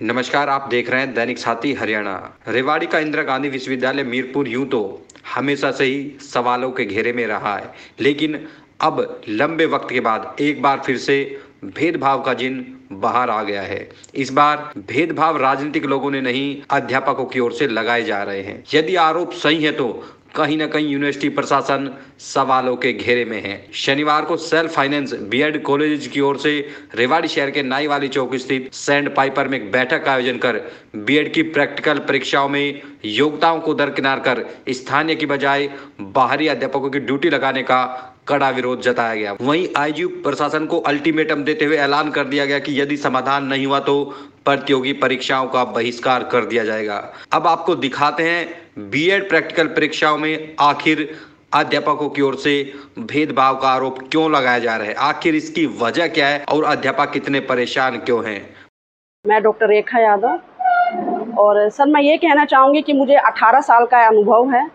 नमस्कार, आप देख रहे हैं दैनिक साथी हरियाणा। रेवाड़ी का इंदिरा गांधी विश्वविद्यालय मीरपुर यूं तो हमेशा से ही सवालों के घेरे में रहा है, लेकिन अब लंबे वक्त के बाद एक बार फिर से भेदभाव का जिन बाहर आ गया है। इस बार भेदभाव राजनीतिक लोगों ने नहीं, अध्यापकों की ओर से लगाए जा रहे हैं। यदि आरोप सही है तो कहीं न कहीं यूनिवर्सिटी प्रशासन सवालों के घेरे में है। शनिवार को सेल्फ फाइनेंस बीएड कॉलेज की ओर से रेवाड़ी शहर के नाई वाली चौक स्थित सैंड पाइपर में एक बैठक का आयोजन कर बीएड की प्रैक्टिकल परीक्षाओं में योग्यताओं को दरकिनार कर स्थानीय की बजाय बाहरी अध्यापकों की ड्यूटी लगाने का कड़ा विरोध जताया गया। वहीं आईजीयू प्रशासन को अल्टीमेटम देते हुए ऐलान कर दिया गया कि यदि समाधान नहीं हुआ तो प्रतियोगी परीक्षाओं का बहिष्कार कर दिया जाएगा। अब आपको दिखाते हैं बीएड प्रैक्टिकल परीक्षाओं में आखिर अध्यापकों की ओर से भेदभाव का आरोप क्यों लगाया जा रहा है, आखिर इसकी वजह क्या है और अध्यापक कितने परेशान क्यों हैं। मैं डॉक्टर रेखा यादव और सर मैं ये कहना चाहूँगी कि मुझे 18 साल का अनुभव है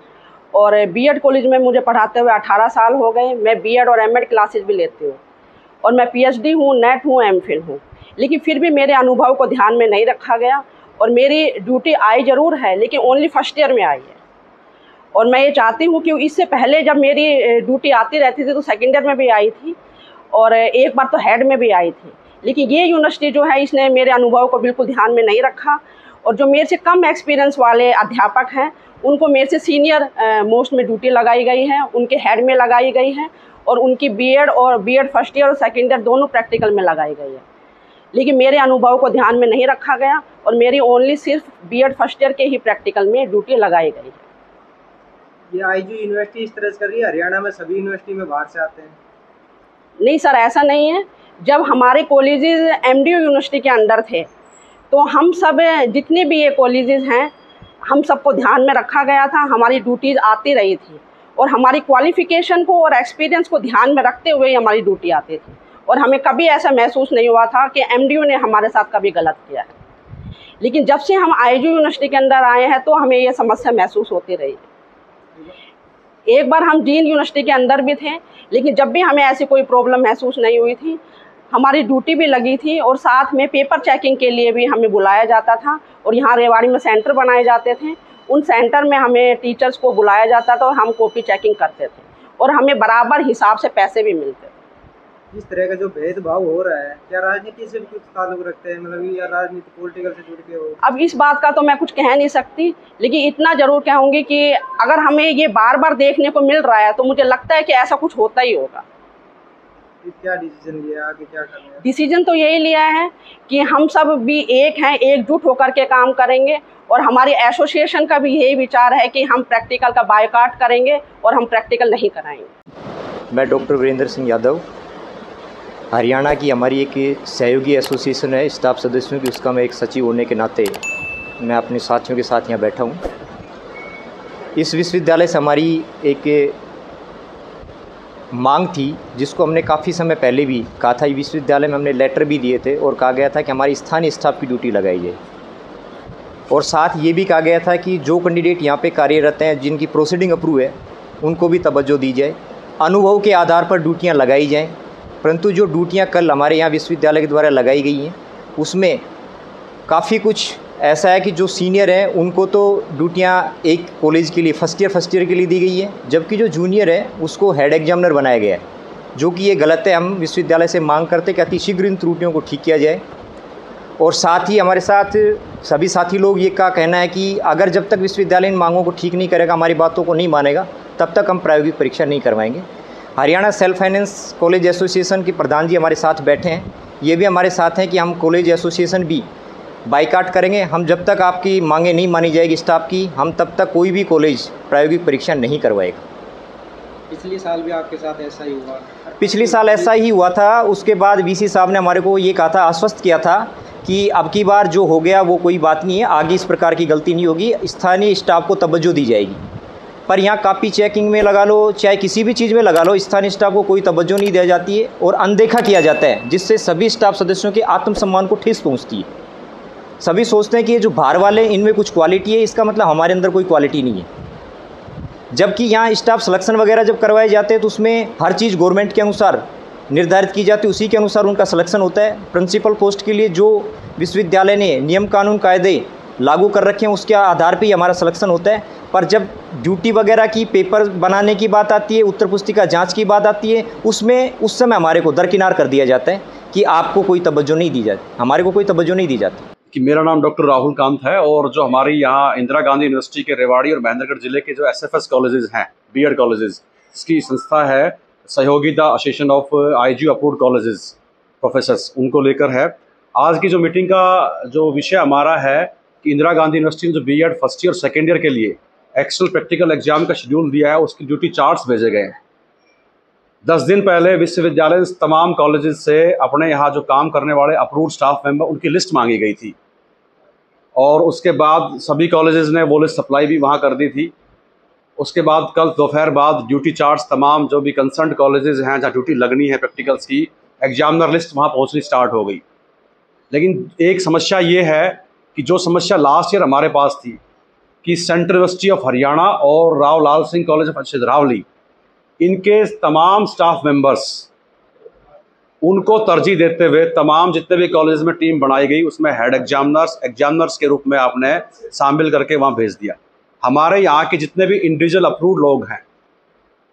और बीएड कॉलेज में मुझे पढ़ाते हुए 18 साल हो गए। मैं बीएड और एमएड क्लासेस भी लेती हूँ और मैं पीएचडी हूँ, नेट हूँ, एमफिल हूँ, लेकिन फिर भी मेरे अनुभव को ध्यान में नहीं रखा गया और मेरी ड्यूटी आई ज़रूर है लेकिन ओनली फर्स्ट ईयर में आई है। और मैं ये चाहती हूँ कि इससे पहले जब मेरी ड्यूटी आती रहती थी तो सेकेंड ईयर में भी आई थी और एक बार तो हेड में भी आई थी, लेकिन ये यूनिवर्सिटी जो है इसने मेरे अनुभव को बिल्कुल ध्यान में नहीं रखा और जो मेरे से कम एक्सपीरियंस वाले अध्यापक हैं उनको मेरे से सीनियर मोस्ट में ड्यूटी लगाई गई है, उनके हेड में लगाई गई है और उनकी बीएड फर्स्ट ईयर और सेकेंड ईयर दोनों प्रैक्टिकल में लगाई गई है। लेकिन मेरे अनुभव को ध्यान में नहीं रखा गया और मेरी ओनली सिर्फ बीएड फर्स्ट ईयर के ही प्रैक्टिकल में ड्यूटी लगाई गई है। ये आईजीयू यूनिवर्सिटी इस तरह से कर रही है, हरियाणा में सभी यूनिवर्सिटी में बाहर से आते हैं? नहीं सर, ऐसा नहीं है। जब हमारे कॉलेजेस एमडीयू यूनिवर्सिटी के अंडर थे तो हम सब जितने भी ये कॉलेजेस हैं हम सबको ध्यान में रखा गया था, हमारी ड्यूटीज़ आती रही थी और हमारी क्वालिफ़िकेशन को और एक्सपीरियंस को ध्यान में रखते हुए हमारी ड्यूटी आती थी और हमें कभी ऐसा महसूस नहीं हुआ था कि एमडीयू ने हमारे साथ कभी गलत किया है। लेकिन जब से हम आईजीयू यूनिवर्सिटी के अंदर आए हैं तो हमें ये समस्या महसूस होती रही। एक बार हम डीन यूनिवर्सिटी के अंदर भी थे लेकिन जब भी हमें ऐसी कोई प्रॉब्लम महसूस नहीं हुई थी। हमारी ड्यूटी भी लगी थी और साथ में पेपर चेकिंग के लिए भी हमें बुलाया जाता था और यहाँ रेवाड़ी में सेंटर बनाए जाते थे, उन सेंटर में हमें टीचर्स को बुलाया जाता था और हम कॉपी चेकिंग करते थे और हमें बराबर हिसाब से पैसे भी मिलते थे। इस तरह का जो भेदभाव हो रहा है क्या राजनीति से भी कुछ ताल्लुक रखते हैं, मतलब या राजनीति पॉलिटिकल से जुड़ के हो? अब इस बात का तो मैं कुछ कह नहीं सकती, लेकिन इतना ज़रूर कहूँगी कि अगर हमें ये बार बार देखने को मिल रहा है तो मुझे लगता है कि ऐसा कुछ होता ही होगा। क्या डिसीजन लिया, आगे क्या करना है? डिसीजन तो यही लिया है कि हम सब भी एक हैं, एकजुट होकर के काम करेंगे और हमारी एसोसिएशन का भी यही विचार है कि हम प्रैक्टिकल का बायकॉट करेंगे और हम प्रैक्टिकल नहीं कराएंगे। मैं डॉक्टर वीरेंद्र सिंह यादव, हरियाणा की हमारी एक सहयोगी एसोसिएशन है स्टाफ सदस्यों की, उसका मैं एक सचिव होने के नाते मैं अपने साथियों के साथ यहाँ बैठा हूँ। इस विश्वविद्यालय से हमारी एक मांग थी जिसको हमने काफ़ी समय पहले भी कहा था। विश्वविद्यालय में हमने लेटर भी दिए थे और कहा गया था कि हमारी स्थानीय स्टाफ की ड्यूटी लगाई जाए और साथ ये भी कहा गया था कि जो कैंडिडेट यहाँ पे कार्यरत हैं जिनकी प्रोसीडिंग अप्रूव है उनको भी तवज्जो दी जाए, अनुभव के आधार पर ड्यूटियाँ लगाई जाएँ। परंतु जो ड्यूटियाँ कल हमारे यहाँ विश्वविद्यालय के द्वारा लगाई गई हैं उसमें काफ़ी कुछ ऐसा है कि जो सीनियर हैं उनको तो ड्यूटियाँ एक कॉलेज के लिए फर्स्ट ईयर के लिए दी गई है, जबकि जो जूनियर है उसको हेड एग्जामिनर बनाया गया है, जो कि ये गलत है। हम विश्वविद्यालय से मांग करते कि अतिशीघ्र इन त्रुटियों को ठीक किया जाए। और साथ ही हमारे साथ सभी साथी लोग ये का कहना है कि अगर जब तक विश्वविद्यालय इन मांगों को ठीक नहीं करेगा, हमारी बातों को नहीं मानेगा, तब तक हम प्रायोगिक परीक्षा नहीं करवाएंगे। Haryana self finance college association के प्रधान जी हमारे साथ बैठे हैं, ये भी हमारे साथ हैं कि हम कॉलेज एसोसिएशन भी बाइकाट करेंगे। हम जब तक आपकी मांगें नहीं मानी जाएगी स्टाफ की, हम तब तक कोई भी कॉलेज प्रायोगिक परीक्षा नहीं करवाएगा। पिछले साल भी आपके साथ ऐसा ही हुआ? पिछले साल ऐसा ही हुआ था। उसके बाद वीसी साहब ने हमारे को ये कहा था, आश्वस्त किया था कि अब की बार जो हो गया वो कोई बात नहीं है, आगे इस प्रकार की गलती नहीं होगी, स्थानीय स्टाफ को तवज्जो दी जाएगी। पर यहाँ कॉपी चेकिंग में लगा लो, चाहे किसी भी चीज़ में लगा लो, स्थानीय स्टाफ को कोई तवज्जो नहीं दी जाती है और अनदेखा किया जाता है, जिससे सभी स्टाफ सदस्यों के आत्मसम्मान को ठेस पहुँचती है। सभी सोचते हैं कि ये जो बाहर वाले इनमें कुछ क्वालिटी है, इसका मतलब हमारे अंदर कोई क्वालिटी नहीं है। जबकि यहाँ स्टाफ सिलेक्शन वगैरह जब करवाए जाते हैं तो उसमें हर चीज़ गवर्नमेंट के अनुसार निर्धारित की जाती है उसी के अनुसार उनका सिलेक्शन होता है। प्रिंसिपल पोस्ट के लिए जो विश्वविद्यालय ने नियम कानून कायदे लागू कर रखे हैं उसके आधार पे ही हमारा सिलेक्शन होता है। पर जब ड्यूटी वगैरह की पेपर बनाने की बात आती है, उत्तर पुस्तिका जांच की बात आती है, उसमें उस समय हमारे को दरकिनार कर दिया जाता है कि आपको कोई तवज्जो नहीं दी जाती, हमारे को कोई तवज्जो नहीं दी जाती। कि मेरा नाम डॉक्टर राहुल कांत है और जो हमारी यहाँ इंदिरा गांधी यूनिवर्सिटी के रेवाड़ी और महेंद्रगढ़ जिले के जो SFS कॉलेजेस हैं, बीएड कॉलेजेस, इसकी संस्था है सहयोगिता association of IG approved colleges professors, उनको लेकर है। आज की जो मीटिंग का जो विषय हमारा है कि इंदिरा गांधी यूनिवर्सिटी ने जो BEd first year second year के लिए एक्सटर्नल प्रैक्टिकल एग्जाम का शेड्यूल दिया है, उसकी ड्यूटी चार्ट्स भेजे गए हैं। 10 दिन पहले विश्वविद्यालय तमाम कॉलेजेस से अपने यहाँ जो काम करने वाले अप्रूव्ड स्टाफ मेंबर उनकी लिस्ट मांगी गई थी और उसके बाद सभी कॉलेजेस ने वो लिस्ट सप्लाई भी वहाँ कर दी थी। उसके बाद कल दोपहर बाद ड्यूटी चार्ट्स तमाम जो भी कंसर्न्ड कॉलेजेस हैं जहाँ ड्यूटी लगनी है प्रैक्टिकल्स की, एग्जामिनर लिस्ट वहाँ पहुँचनी स्टार्ट हो गई। लेकिन एक समस्या ये है कि जो समस्या लास्ट ईयर हमारे पास थी कि सेंट्रल यूनिवर्सिटी ऑफ हरियाणा और राव लाल सिंह कॉलेज ऑफ सिधरावली, इनके तमाम स्टाफ मेंबर्स, उनको तरजीह देते हुए तमाम जितने भी कॉलेज में टीम बनाई गई उसमें हेड एग्जामिनर्स के रूप में आपने शामिल करके वहाँ भेज दिया। हमारे यहाँ के जितने भी इंडिविजुअल अप्रूव्ड लोग हैं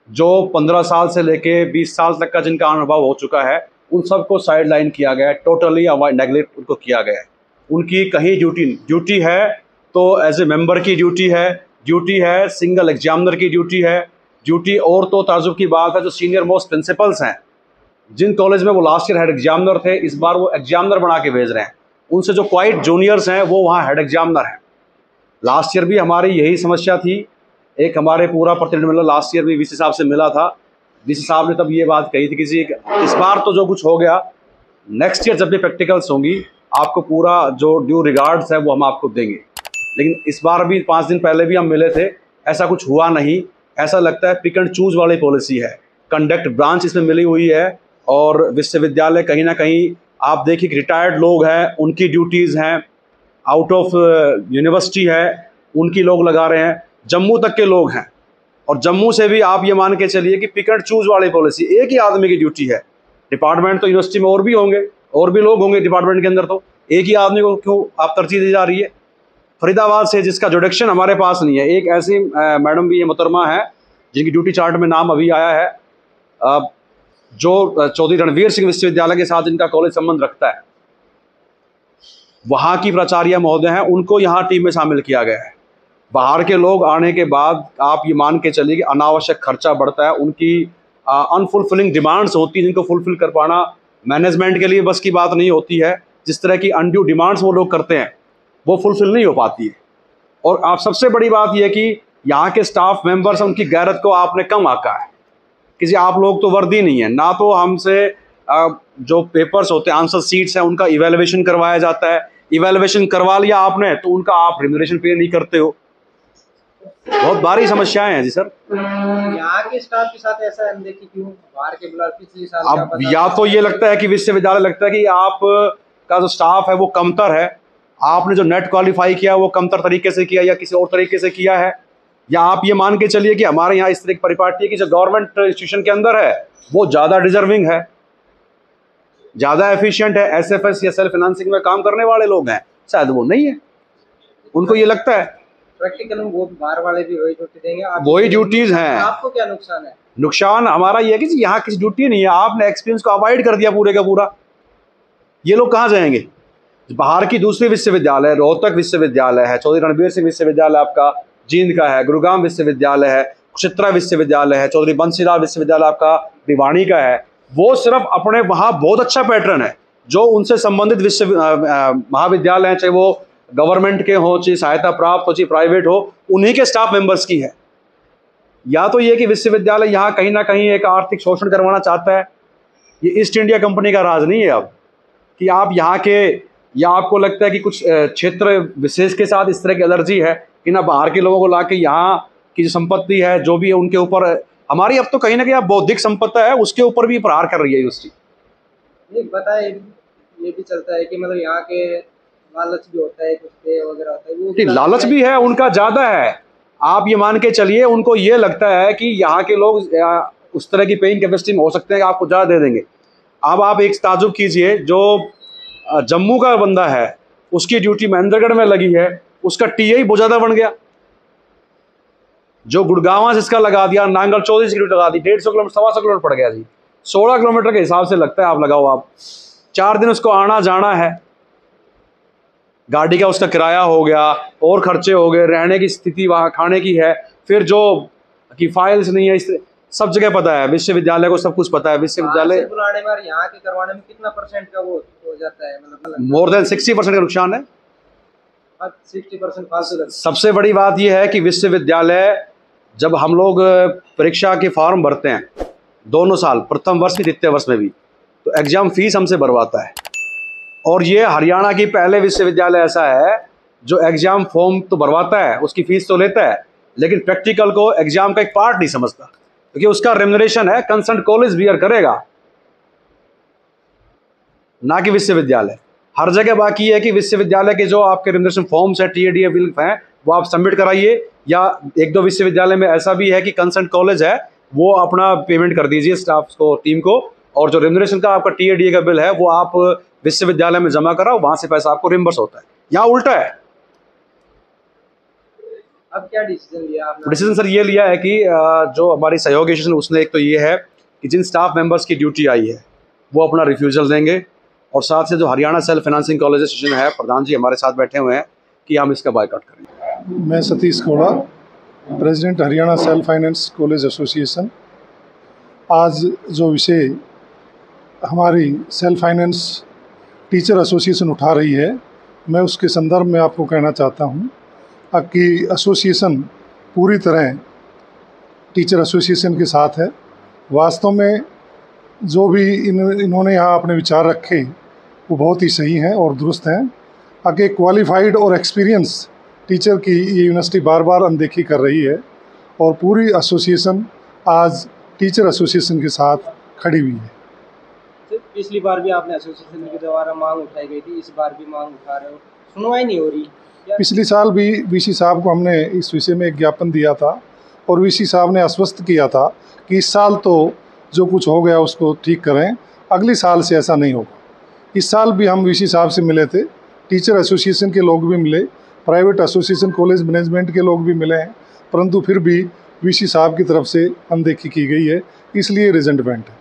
जो 15 साल से लेके 20 साल तक का जिनका अनुभव हो चुका है, उन सबको साइड लाइन किया गया है, टोटली नेगलेक्ट उनको किया गया है। उनकी कहीं ड्यूटी है तो एज ए मेंबर की ड्यूटी है, सिंगल एग्जामिनर की ड्यूटी है, ड्यूटी। और तो ताजुब की बात है जो सीनियर मोस्ट प्रिंसिपल्स हैं, जिन कॉलेज में वो लास्ट ईयर हेड एग्जामिनर थे, इस बार वो एग्जामिनर बना के भेज रहे हैं। उनसे जो क्वाइट जूनियर्स हैं वो वहाँ हेड एग्जामिनर हैं। लास्ट ईयर भी हमारी यही समस्या थी। एक हमारे पूरा प्रतिनिधिमंडल लास्ट ईयर भी VC साहब से मिला था। VC साहब ने तब ये बात कही थी कि इस बार तो जो कुछ हो गया, नेक्स्ट ईयर जब भी प्रैक्टिकल्स होंगी आपको पूरा जो ड्यू रिगार्ड्स है वो हम आपको देंगे। लेकिन इस बार भी 5 दिन पहले भी हम मिले थे, ऐसा कुछ हुआ नहीं। ऐसा लगता है पिक एंड चूज वाली पॉलिसी है। कंडक्ट ब्रांच इसमें मिली हुई है और विश्वविद्यालय कहीं ना कहीं आप देखिए रिटायर्ड लोग हैं, उनकी ड्यूटीज़ हैं, आउट ऑफ यूनिवर्सिटी है उनकी लोग लगा रहे हैं, जम्मू तक के लोग हैं। और जम्मू से भी आप ये मान के चलिए कि पिक एंड चूज वाली पॉलिसी, एक ही आदमी की ड्यूटी है। डिपार्टमेंट तो यूनिवर्सिटी में और भी होंगे, और भी लोग होंगे डिपार्टमेंट के अंदर, तो एक ही आदमी को क्यों आप तरजीह दी जा रही है? फरीदाबाद से जिसका जुडिक्शन हमारे पास नहीं है, एक ऐसी मैडम भी ये मोहतरमा है जिनकी ड्यूटी चार्ट में नाम अभी आया है, जो चौधरी रणवीर सिंह विश्वविद्यालय के साथ जिनका कॉलेज संबंध रखता है, वहाँ की प्राचार्य महोदय हैं, उनको यहाँ टीम में शामिल किया गया है। बाहर के लोग आने के बाद आप ये मान के चलिए कि अनावश्यक खर्चा बढ़ता है, उनकी अनफुलफिलिंग डिमांड्स होती हैं जिनको फुलफिल कर पाना मैनेजमेंट के लिए बस की बात नहीं होती है। जिस तरह की अनड्यू डिमांड्स वो लोग करते हैं वो फुलफिल नहीं हो पाती है। और आप सबसे बड़ी बात यह कि यहाँ के स्टाफ मेंबर्स, उनकी गैरत को आपने कम आका है। किसी आप लोग तो वर्दी नहीं है ना, तो हमसे जो पेपर्स होते हैं, आंसर सीट्स हैं, उनका इवेलुएशन करवाया जाता है। इवेलुएशन करवा लिया आपने तो उनका आप रिम्यूनरेशन पे नहीं करते हो। बहुत भारी समस्याएं हैं जी सर। यहाँ के स्टाफ के साथ ऐसा अनदेखी क्यों? बाहर के बुला पिछले साल अब या तो ये लगता है कि विश्वविद्यालय लगता है कि आप का जो स्टाफ है वो कमतर है, आपने जो नेट क्वालिफाई किया वो कमतर तरीके से किया या किसी और तरीके से किया है, या आप ये मान के चलिए कि हमारे यहाँ इस तरह की परिपाटी है कि जो गवर्नमेंट इंस्टीट्यूशन के अंदर है वो ज़्यादा डिजर्विंग है, ज़्यादा एफिशिएंट है, SFS या सेल्फ फाइनेंसिंग में काम करने वाले लोग हैं, शायद वो नहीं है। उनको ये लगता है प्रैक्टिकल में वो बाहर वाले भी वही ड्यूटी देंगे, वही ड्यूटीज हैं। आपको क्या नुकसान है? नुकसान हमारा ये है कि यहाँ किसी ड्यूटी नहीं है, आपने एक्सपीरियंस को अवॉइड कर दिया पूरे का पूरा। ये लोग कहाँ जाएंगे? बाहर की दूसरी विश्वविद्यालय, रोहतक विश्वविद्यालय है, चौधरी रणवीर सिंह विश्वविद्यालय आपका जींद का है, गुरुग्राम विश्वविद्यालय है, कुरुक्षेत्र विश्वविद्यालय है, चौधरी बंसीलाल विश्वविद्यालय आपका भिवानी का है। वो सिर्फ अपने वहाँ बहुत अच्छा पैटर्न है, जो उनसे संबंधित महाविद्यालय हैं, चाहे वो गवर्नमेंट के हों, चाहे सहायता प्राप्त हो, चाहे प्राइवेट हो, उन्हीं के स्टाफ मेंबर्स की है। या तो ये कि विश्वविद्यालय यहाँ कहीं ना कहीं एक आर्थिक शोषण करवाना चाहता है। ये ईस्ट इंडिया कंपनी का राज नहीं है अब कि आप यहाँ के, या आपको लगता है कि कुछ क्षेत्र विशेष के साथ इस तरह की एलर्जी है कि ना बाहर के लोगों को ला के यहाँ की जो संपत्ति है, जो भी है उनके ऊपर, हमारी अब तो कहीं ना कहीं बौद्धिक संपत्ति है उसके ऊपर भी प्रहार कर रही है यूनिवर्सिटी। बताए ये भी चलता है कि मतलब यहाँ के लालच भी होता है, कुछ पे वगैरह होता है, वो लालच भी है उनका ज़्यादा है। आप ये मान के चलिए उनको ये लगता है कि यहाँ के लोग उस तरह की पेइंग कैपेसिटी में हो सकते हैं कि आपको ज़्यादा दे देंगे। अब आप एक ताजुब कीजिए, जो जम्मू का बंदा है उसकी ड्यूटी महेंद्रगढ़ में लगी है, उसका टीआई बहुत ज़्यादा बन गया। जो गुड़गांव से इसका लगा दिया, नांगल 14 की ड्यूटी लगा दी, 150 किलोमीटर 125 किलोमीटर पड़ गया जी। 16 किलोमीटर के हिसाब से लगता है, आप लगाओ, आप 4 दिन उसको आना जाना है, गाड़ी का उसका किराया हो गया और खर्चे हो गए, रहने की स्थिति वहाँ खाने की है, फिर जो कि फाइल्स नहीं है, इस सब जगह पता है, विश्वविद्यालय को सब कुछ पता है। विश्वविद्यालय बुलाने में और यहाँ के करवाने में कितना % का वो हो जाता है, मतलब मोर देन 60% का नुकसान है। 60% फालतू लगता है। सबसे बड़ी बात यह है कि विश्वविद्यालय, जब हम लोग परीक्षा के फॉर्म भरते हैं दोनों साल, प्रथम वर्ष भी द्वितीय वर्ष में भी, तो एग्जाम फीस हमसे भरवाता है। और ये हरियाणा की पहले विश्वविद्यालय ऐसा है जो एग्जाम फॉर्म तो भरवाता है, उसकी फीस तो लेता है, लेकिन प्रैक्टिकल को एग्जाम का एक पार्ट नहीं समझता, क्योंकि उसका रेम्युनरेशन है कंसर्न कॉलेज बियर करेगा, ना कि विश्वविद्यालय। हर जगह बाकी है कि विश्वविद्यालय के जो आपके रेम्युनरेशन फॉर्म्स है, टीएडीए बिल हैं, वो आप सबमिट कराइए, या 1-2 विश्वविद्यालय में ऐसा भी है कि कंसर्न कॉलेज है वो अपना पेमेंट कर दीजिए स्टाफ को, टीम को, और जो रेम्युनरेशन का आपका टीएडीए का बिल है वो आप विश्वविद्यालय में जमा कराओ, वहां से पैसा आपको रिम्बर्स होता है। यहाँ उल्टा है। अब क्या डिसीजन लिया आपने? डिसीजन सर ये लिया है कि जो हमारी सहयोग एसोसिएशन, उसने एक तो ये है कि जिन स्टाफ मेंबर्स की ड्यूटी आई है वो अपना रिफ्यूजल देंगे, और साथ से जो Haryana self financing college association है, प्रधान जी हमारे साथ बैठे हुए हैं, कि हम इसका बायकॉट करेंगे। मैं Satish Koda, president Haryana self finance college association. आज जो विषय हमारी सेल्फ फाइनेंस टीचर एसोसिएशन उठा रही है, मैं उसके संदर्भ में आपको कहना चाहता हूँ कि एसोसिएशन पूरी तरह टीचर एसोसिएशन के साथ है। वास्तव में जो भी इन्होंने यहाँ अपने विचार रखे वो बहुत ही सही हैं और दुरुस्त हैं। आगे क्वालिफाइड और एक्सपीरियंस टीचर की ये यूनिवर्सिटी बार बार अनदेखी कर रही है, और पूरी एसोसिएशन आज टीचर एसोसिएशन के साथ खड़ी हुई है। पिछली बार भी आपने एसोसिएशन के द्वारा मांग उठाई गई थी, इस बार भी मांग उठा रहे हो, सुनवाई नहीं हो रही क्या? पिछली साल भी वीसी साहब को हमने इस विषय में एक ज्ञापन दिया था, और वीसी साहब ने आश्वस्त किया था कि इस साल तो जो कुछ हो गया उसको ठीक करें, अगले साल से ऐसा नहीं होगा। इस साल भी हम वीसी साहब से मिले थे, टीचर एसोसिएशन के लोग भी मिले, प्राइवेट एसोसिएशन कॉलेज मैनेजमेंट के लोग भी मिले हैं, परंतु फिर भी वीसी साहब की तरफ से अनदेखी की गई है, इसलिए रिजेंटमेंट है।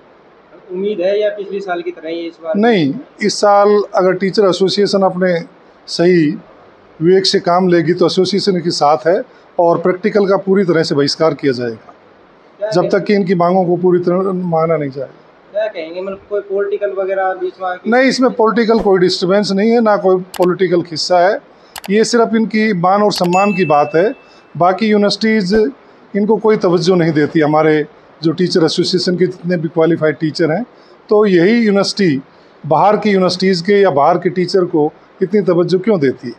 उम्मीद है या पिछले साल की तरह ही इस बार? नहीं, इस साल अगर टीचर एसोसिएशन अपने सही विवेक से काम लेगी तो एसोसिएशन के साथ है, और प्रैक्टिकल का पूरी तरह से बहिष्कार किया जाएगा जब तक कि इनकी मांगों को पूरी तरह माना नहीं जाएगा। क्या कहेंगे, मतलब कोई पॉलिटिकल वगैरह बीच में? नहीं, इसमें पॉलिटिकल कोई डिस्टर्बेंस नहीं है, ना कोई पॉलिटिकल हिस्सा है, ये सिर्फ इनकी मान और सम्मान की बात है। बाकी यूनिवर्सिटीज़ इनको कोई तवज्जो नहीं देती, हमारे जो टीचर एसोसिएशन के जितने भी क्वालिफाइड टीचर हैं, तो यही यूनिवर्सिटी बाहर की यूनिवर्सिटीज़ के या बाहर के टीचर को इतनी तवज्जो क्यों देती है?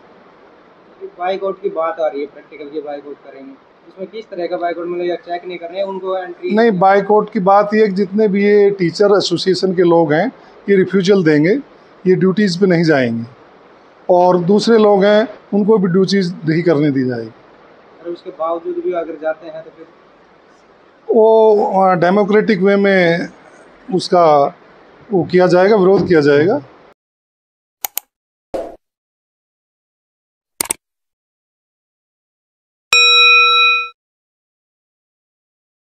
बाइकआउट की बात आ रही है, प्रैक्टिकल की बाइकआउट करेंगे, इसमें किस तरह का बाइकआउट, मतलब या चेक नहीं कर रहे हैं उनको एंट्री? नहीं, बाइकआउट की बात ये कि जितने भी ये टीचर एसोसिएशन के लोग हैं ये रिफ्यूजल देंगे, ये ड्यूटीज़ पे नहीं जाएंगे, और दूसरे लोग हैं उनको भी ड्यूटीज़ नहीं करने दी जाएगी। और उसके बावजूद भी अगर जाते हैं तो फिर वो डेमोक्रेटिक वे में उसका वो किया जाएगा, विरोध किया जाएगा।